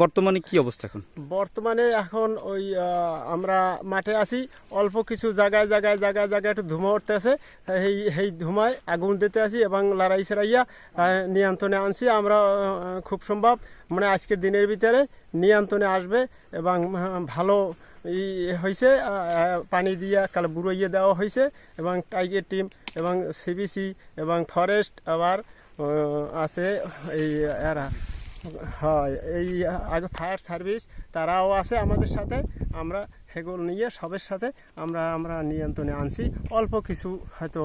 বর্তমানে কি অবস্থা এখন? বর্তমানে এখন ওই আমরা মাঠে আছি, অল্প কিছু জায়গায় একটু ধুমা উঠতেছে, সেই ধুমায় আগুন দিতে আছি এবং লড়াই সেরাইয়া নিয়ন্ত্রণে আনছি। আমরা খুব সম্ভব মানে আজকের দিনের ভিতরে নিয়ন্ত্রণে আসবে এবং ভালো হয়েছে। পানি দিয়ে কাল বুড়াইয়ে দেওয়া হয়েছে এবং টাইগার টিম এবং সিবিসি এবং ফরেস্ট আবার আছে এই এরা, হয় এই ফায়ার সার্ভিস তারাও আছে আমাদের সাথে। আমরা সেগুলো নিয়ে সবের সাথে আমরা নিয়ন্ত্রণে আনছি। অল্প কিছু হয়তো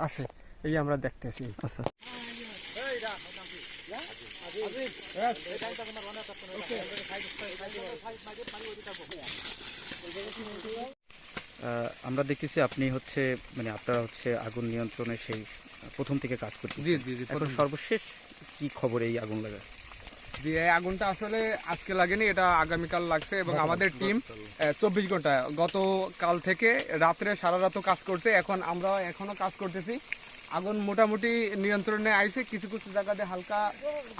আছে, এই আমরা দেখতেছি। আচ্ছা, আমরা দেখতেছি আপনি হচ্ছে মানে আপনারা হচ্ছে আগুন নিয়ন্ত্রণে সেই প্রথম থেকে কাজ করছেন। জি জি জি। এখন সর্বশেষ কি খবর এই আগুন লাগা? জি, এই আগুনটা আসলে আজকে লাগেনি, এটা আগামীকাল লাগছে এবং আমাদের টিম 24 ঘন্টা গতকাল থেকে রাত্রে সারা রাতও কাজ করছে। আমরা এখনো কাজ করতেছি। আগুন মোটামুটি নিয়ন্ত্রণে আইছে, কিছু কিছু জায়গাতে হালকা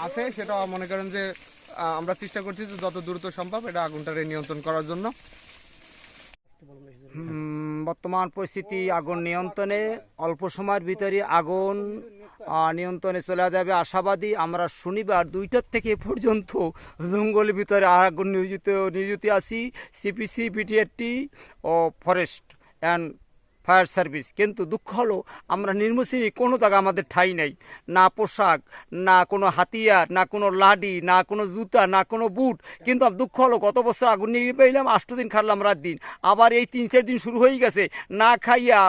আছে, সেটা মনে করেন যে আমরা চেষ্টা করছি যে যত দ্রুত সম্ভব এটা আগুনটারে নিয়ন্ত্রণ করার জন্য। বর্তমান পরিস্থিতি আগুন নিয়ন্ত্রণে, অল্প সময়ের ভিতরে আগুন নিয়ন্ত্রণে চলে যাবে আশাবাদী। আমরা শনিবার 2টা থেকে পর্যন্ত জঙ্গলের ভিতরে আগুন নিয়োজিত আছি, সিপিসি, বিটিআরটি ও ফরেস্ট অ্যান্ড ফায়ার সার্ভিস। কিন্তু দুঃখ হলো আমরা নির্মশ্রী কোনো জায়গা আমাদের ঠাঁই নেই, না পোশাক, না কোনো হাতিয়ার, না কোনো লাঠি, না কোনো জুতা, না কোনো বুট। কিন্তু দুঃখ হলো গত বছর আগুন নিয়ে পেলাম, 8 দিন খাটলাম রাত দিন, আবার এই 3-4 দিন শুরু হয়ে গেছে, না খাইয়া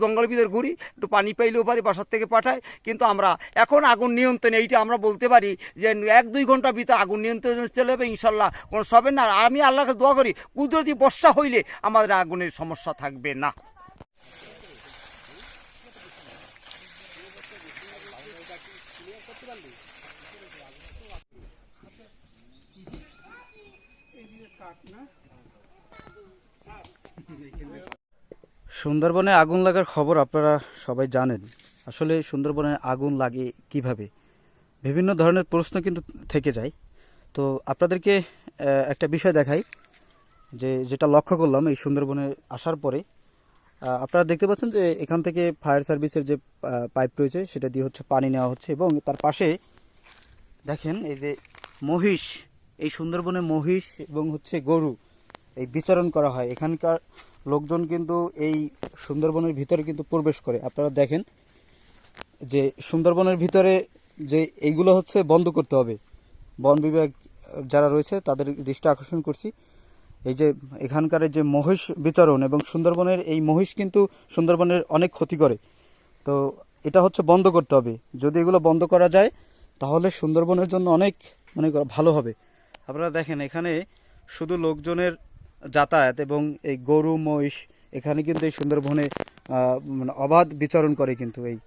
জঙ্গলের ভিতরে ঘুরি, একটু পানি পাইলেও পারি বাসার থেকে পাঠায়। কিন্তু আমরা এখন আগুন নিয়ন্ত্রণে, এইটা আমরা বলতে পারি যে 1-2 ঘন্টার ভিতরে আগুন নিয়ন্ত্রণে চলে যাবে ইনশাল্লাহ, কোনো সবে না। আমি আল্লাহকে দোয়া করি কুদরতি বর্ষা হইলে আমাদের আগুনের সমস্যা থাকবে না। সুন্দরবনে আগুন লাগার খবর আপনারা সবাই জানেন। আসলে সুন্দরবনে আগুন লাগে কিভাবে, বিভিন্ন ধরনের প্রশ্ন কিন্তু থেকে যায়। তো আপনাদেরকে একটা বিষয় দেখাই, যেটা লক্ষ্য করলাম এই সুন্দরবনে আসার পরে। আপনারা দেখতে পাচ্ছেন যে এখান থেকে ফায়ার সার্ভিসের যে পাইপ রয়েছে সেটা দিয়ে হচ্ছে পানি নেওয়া হচ্ছে এবং তার পাশে দেখেন এই যে মহিষ, এই সুন্দরবনে মহিষ এবং হচ্ছে গরু এই বিচরণ করা হয়। এখানকার লোকজন কিন্তু এই সুন্দরবনের ভিতরে কিন্তু প্রবেশ করে। আপনারা দেখেন যে সুন্দরবনের ভিতরে যে এইগুলো হচ্ছে বন্ধ করতে হবে। বন বিভাগ যারা রয়েছে তাদের দৃষ্টি আকর্ষণ করছি, এই যে এখানকার যে মহিষ বিচরণ এবং সুন্দরবনের এই মহিষ কিন্তু সুন্দরবনের অনেক ক্ষতি করে। তো এটা হচ্ছে বন্ধ করতে হবে। যদি এগুলো বন্ধ করা যায় তাহলে সুন্দরবনের জন্য অনেক মানে ভালো হবে। আপনারা দেখেন এখানে শুধু লোকজনের যাতায়াত এবং এই গরু মহিষ এখানে কিন্তু এই সুন্দরবনে মানে অবাধ বিচরণ করে কিন্তু এই